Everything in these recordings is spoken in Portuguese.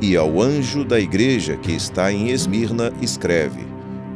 E ao anjo da igreja que está em Esmirna escreve: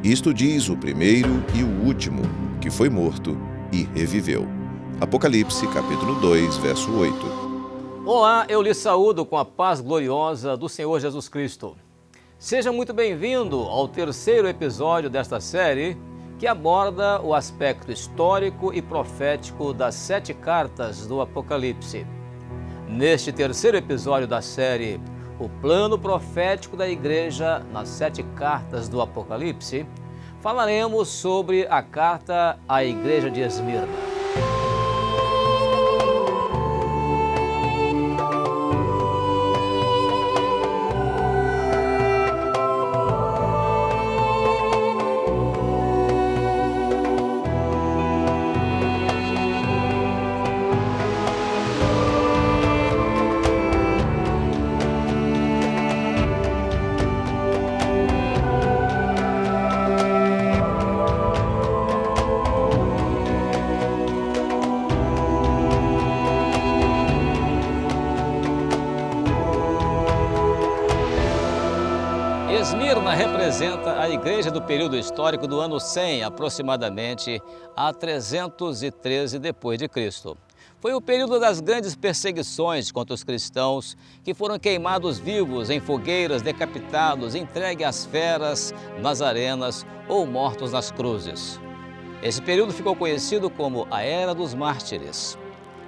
Isto diz o primeiro e o último, que foi morto e reviveu. Apocalipse, capítulo 2, verso 8. Olá, eu lhe saúdo com a paz gloriosa do Senhor Jesus Cristo. Seja muito bem-vindo ao terceiro episódio desta série, que aborda o aspecto histórico e profético das 7 cartas do Apocalipse. Neste terceiro episódio da série, o plano profético da igreja nas 7 cartas do Apocalipse, falaremos sobre a carta à igreja de Esmirna. Esmirna representa a igreja do período histórico do ano 100, aproximadamente a 313 d.C. Foi o período das grandes perseguições contra os cristãos, que foram queimados vivos em fogueiras, decapitados, entregues às feras nas arenas ou mortos nas cruzes. Esse período ficou conhecido como a Era dos Mártires.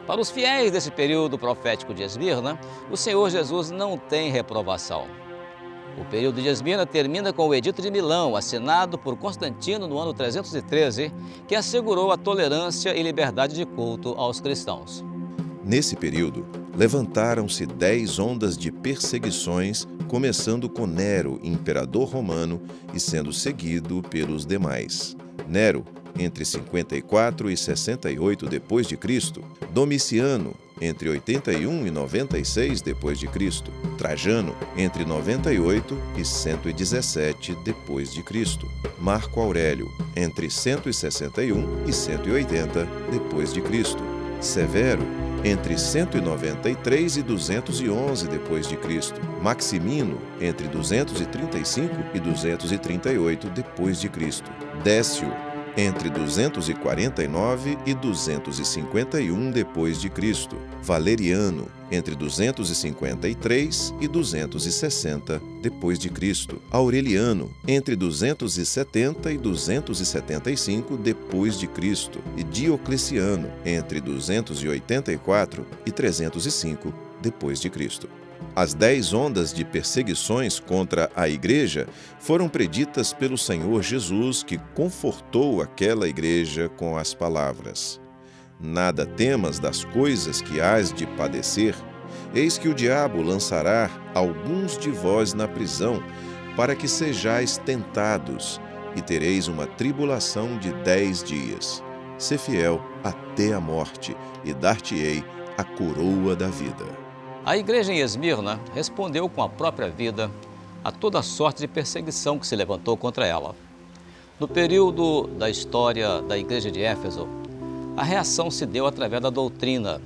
Para os fiéis desse período profético de Esmirna, o Senhor Jesus não tem reprovação. O período de Esmirna termina com o Edito de Milão, assinado por Constantino no ano 313, que assegurou a tolerância e liberdade de culto aos cristãos. Nesse período, levantaram-se 10 ondas de perseguições, começando com Nero, imperador romano, e sendo seguido pelos demais. Nero, entre 54 e 68 d.C., Domiciano, entre 81 e 96 d.C., Trajano, entre 98 e 117 d.C., Marco Aurélio, entre 161 e 180 d.C., Severo, entre 193 e 211 d.C., Maximino, entre 235 e 238 d.C., Décio, entre 249 e 251 d.C., Valeriano, entre 253 e 260 d.C., Aureliano, entre 270 e 275 d.C., e Diocleciano, entre 284 e 305 d.C. As 10 ondas de perseguições contra a igreja foram preditas pelo Senhor Jesus, que confortou aquela igreja com as palavras: Nada temas das coisas que hás de padecer, eis que o diabo lançará alguns de vós na prisão, para que sejais tentados, e tereis uma tribulação de 10 dias. Sê fiel até a morte, e dar-te-ei a coroa da vida. A igreja em Esmirna respondeu com a própria vida a toda sorte de perseguição que se levantou contra ela. No período da história da igreja de Éfeso, a reação se deu através da doutrina,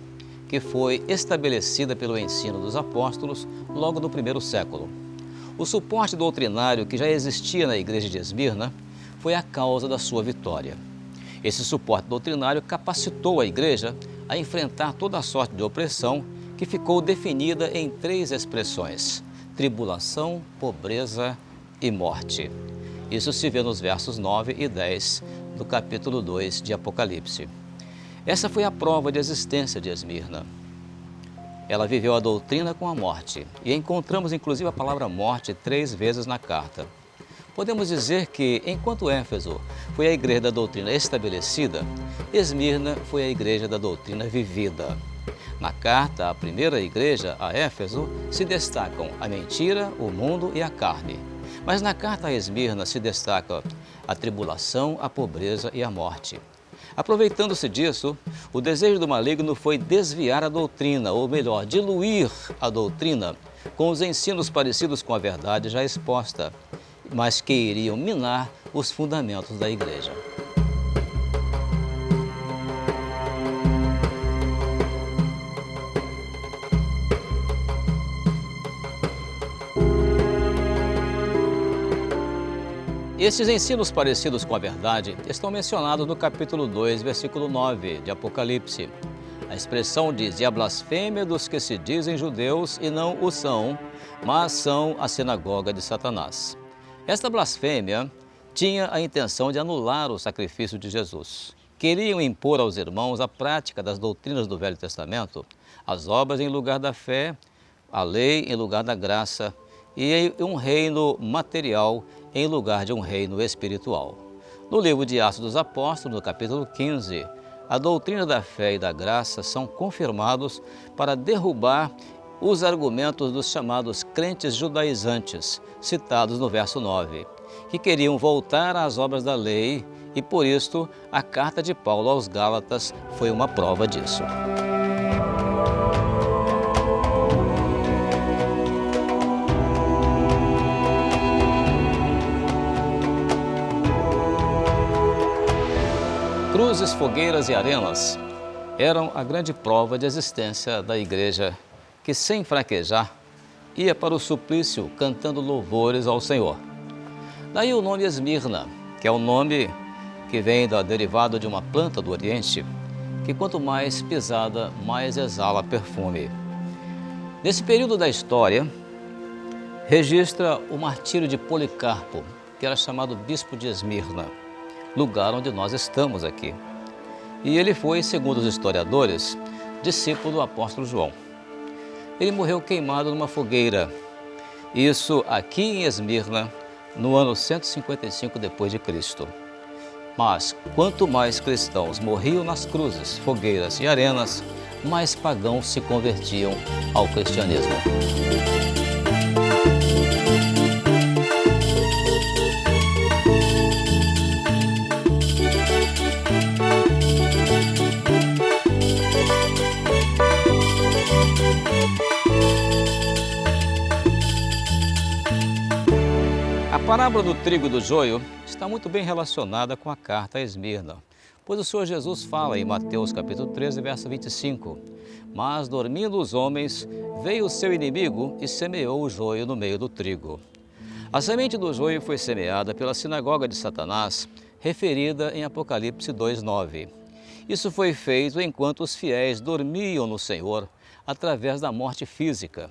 que foi estabelecida pelo ensino dos apóstolos logo no primeiro século. O suporte doutrinário que já existia na igreja de Esmirna foi a causa da sua vitória. Esse suporte doutrinário capacitou a igreja a enfrentar toda a sorte de opressão, que ficou definida em 3 expressões: tribulação, pobreza e morte. Isso se vê nos versos 9 e 10 do capítulo 2 de Apocalipse. Essa foi a prova de existência de Esmirna. Ela viveu a doutrina com a morte, e encontramos inclusive a palavra morte 3 vezes na carta. Podemos dizer que, enquanto Éfeso foi a igreja da doutrina estabelecida, Esmirna foi a igreja da doutrina vivida. Na carta à primeira igreja, a Éfeso, se destacam a mentira, o mundo e a carne. Mas na carta a Esmirna se destaca a tribulação, a pobreza e a morte. Aproveitando-se disso, o desejo do maligno foi desviar a doutrina, ou melhor, diluir a doutrina com os ensinos parecidos com a verdade já exposta, mas que iriam minar os fundamentos da igreja. Esses ensinos parecidos com a verdade estão mencionados no capítulo 2, versículo 9 de Apocalipse. A expressão diz: "E a blasfêmia dos que se dizem judeus e não o são, mas são a sinagoga de Satanás." Esta blasfêmia tinha a intenção de anular o sacrifício de Jesus. Queriam impor aos irmãos a prática das doutrinas do Velho Testamento, as obras em lugar da fé, a lei em lugar da graça e um reino material em lugar de um reino espiritual. No livro de Atos dos Apóstolos, no capítulo 15, a doutrina da fé e da graça são confirmados para derrubar os argumentos dos chamados crentes judaizantes, citados no verso 9, que queriam voltar às obras da lei e, por isto, a carta de Paulo aos Gálatas foi uma prova disso. Cruzes, fogueiras e arenas eram a grande prova de existência da igreja que, sem fraquejar, ia para o suplício cantando louvores ao Senhor. Daí o nome Esmirna, que é o nome que vem derivado de uma planta do Oriente, que quanto mais pisada, mais exala perfume. Nesse período da história, registra o martírio de Policarpo, que era chamado bispo de Esmirna, lugar onde nós estamos aqui. E ele foi, segundo os historiadores, discípulo do apóstolo João. Ele morreu queimado numa fogueira, isso aqui em Esmirna, no ano 155 depois de Cristo. Mas quanto mais cristãos morriam nas cruzes, fogueiras e arenas, mais pagãos se convertiam ao cristianismo. A parábola do trigo e do joio está muito bem relacionada com a carta a Esmirna, pois o Senhor Jesus fala em Mateus capítulo 13, verso 25, "Mas dormindo os homens, veio o seu inimigo e semeou o joio no meio do trigo." A semente do joio foi semeada pela sinagoga de Satanás, referida em Apocalipse 2:9. Isso foi feito enquanto os fiéis dormiam no Senhor através da morte física.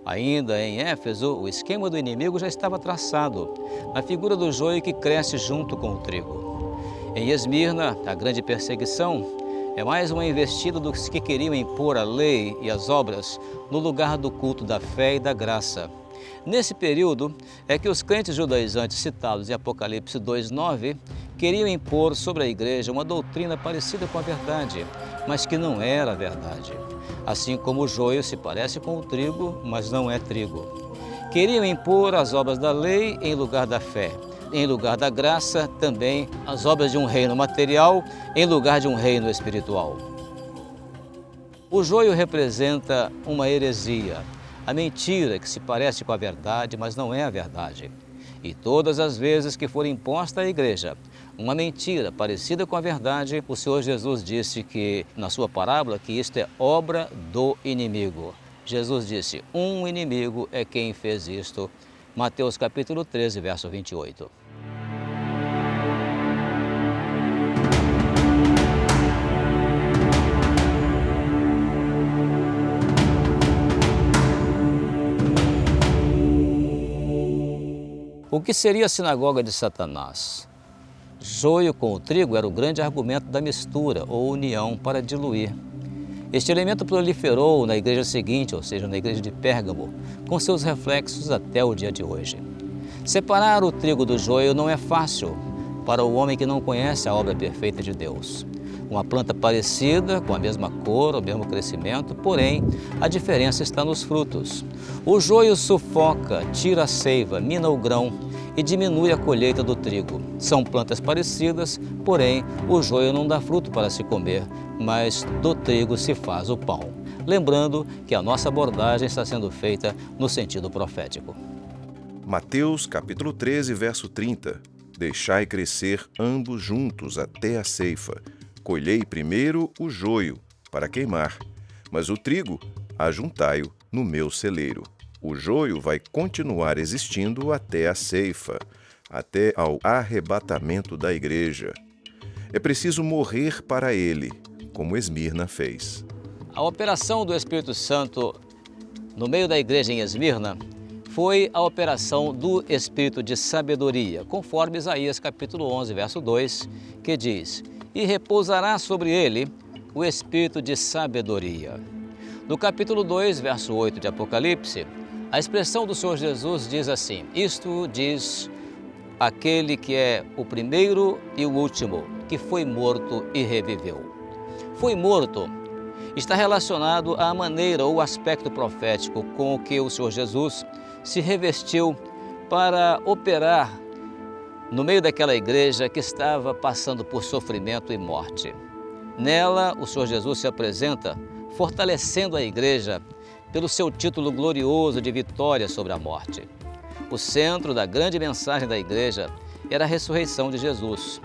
Ainda em Éfeso, o esquema do inimigo já estava traçado, na figura do joio que cresce junto com o trigo. Em Esmirna, a grande perseguição é mais uma investida dos que queriam impor a lei e as obras no lugar do culto da fé e da graça. Nesse período é que os crentes judaizantes citados em Apocalipse 2:9 queriam impor sobre a igreja uma doutrina parecida com a verdade, mas que não era a verdade. Assim como o joio se parece com o trigo, mas não é trigo. Queriam impor as obras da lei em lugar da fé. Em lugar da graça, também as obras de um reino material em lugar de um reino espiritual. O joio representa uma heresia, a mentira que se parece com a verdade, mas não é a verdade. E todas as vezes que for imposta à igreja uma mentira parecida com a verdade, o Senhor Jesus disse que, na sua parábola, que isto é obra do inimigo. Jesus disse: um inimigo é quem fez isto. Mateus capítulo 13, verso 28. O que seria a sinagoga de Satanás? Joio com o trigo era o grande argumento da mistura ou união para diluir. Este elemento proliferou na igreja seguinte, ou seja, na igreja de Pérgamo, com seus reflexos até o dia de hoje. Separar o trigo do joio não é fácil para o homem que não conhece a obra perfeita de Deus. Uma planta parecida, com a mesma cor, o mesmo crescimento, porém, a diferença está nos frutos. O joio sufoca, tira a seiva, mina o grão e diminui a colheita do trigo. São plantas parecidas, porém, o joio não dá fruto para se comer, mas do trigo se faz o pão. Lembrando que a nossa abordagem está sendo feita no sentido profético. Mateus capítulo 13, verso 30. Deixai crescer ambos juntos até a ceifa. Colhei primeiro o joio para queimar, mas o trigo ajuntai-o no meu celeiro. O joio vai continuar existindo até a ceifa. até ao arrebatamento da igreja. É preciso morrer para ele, como Esmirna fez. A operação do Espírito Santo no meio da igreja em Esmirna foi a operação do Espírito de sabedoria, conforme Isaías capítulo 11, verso 2, que diz: "E repousará sobre ele o Espírito de sabedoria." No capítulo 2, verso 8 de Apocalipse, a expressão do Senhor Jesus diz assim: "Isto diz aquele que é o primeiro e o último, que foi morto e reviveu." Foi morto está relacionado à maneira ou aspecto profético com o que o Senhor Jesus se revestiu para operar no meio daquela igreja que estava passando por sofrimento e morte. Nela, o Senhor Jesus se apresenta fortalecendo a igreja pelo seu título glorioso de vitória sobre a morte. O centro da grande mensagem da igreja era a ressurreição de Jesus.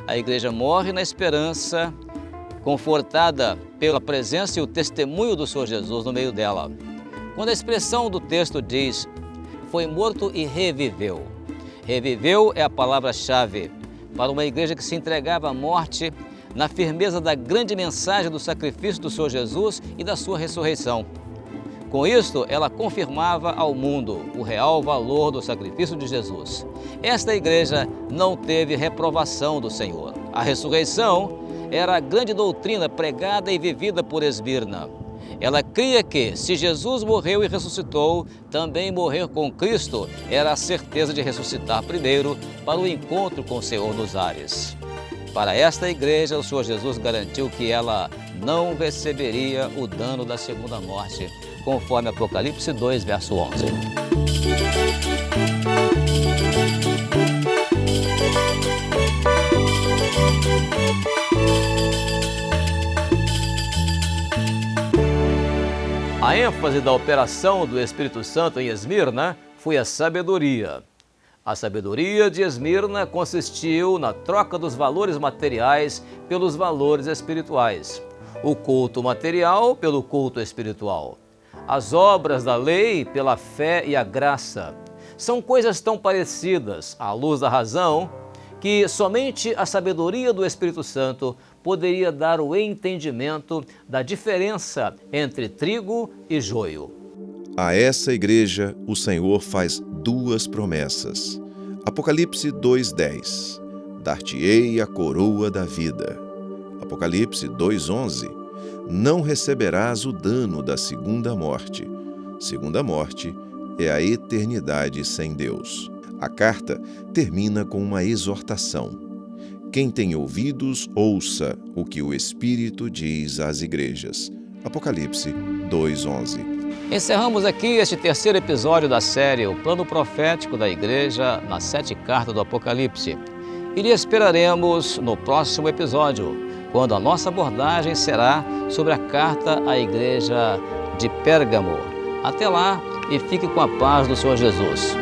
A igreja morre na esperança, confortada pela presença e o testemunho do Senhor Jesus no meio dela. Quando a expressão do texto diz, foi morto e reviveu. Reviveu é a palavra-chave para uma igreja que se entregava à morte na firmeza da grande mensagem do sacrifício do Senhor Jesus e da sua ressurreição. Com isto, ela confirmava ao mundo o real valor do sacrifício de Jesus. Esta igreja não teve reprovação do Senhor. A ressurreição era a grande doutrina pregada e vivida por Esmirna. Ela cria que, se Jesus morreu e ressuscitou, também morrer com Cristo era a certeza de ressuscitar primeiro para o encontro com o Senhor nos ares. Para esta igreja, o Senhor Jesus garantiu que ela não receberia o dano da segunda morte, conforme Apocalipse 2, verso 11. A ênfase da operação do Espírito Santo em Esmirna foi a sabedoria. A sabedoria de Esmirna consistiu na troca dos valores materiais pelos valores espirituais, o culto material pelo culto espiritual, as obras da lei pela fé e a graça. São coisas tão parecidas, à luz da razão, que somente a sabedoria do Espírito Santo poderia dar o entendimento da diferença entre trigo e joio. A essa igreja, o Senhor faz duas promessas. Apocalipse 2:10. Dar-te-ei a coroa da vida. Apocalipse 2:11. Não receberás o dano da segunda morte. Segunda morte é a eternidade sem Deus. A carta termina com uma exortação. Quem tem ouvidos, ouça o que o Espírito diz às igrejas. Apocalipse 2:11. Encerramos aqui este terceiro episódio da série O Plano Profético da Igreja nas 7 cartas do Apocalipse. E lhe esperaremos no próximo episódio, quando a nossa abordagem será sobre a carta à Igreja de Pérgamo. Até lá e fique com a paz do Senhor Jesus.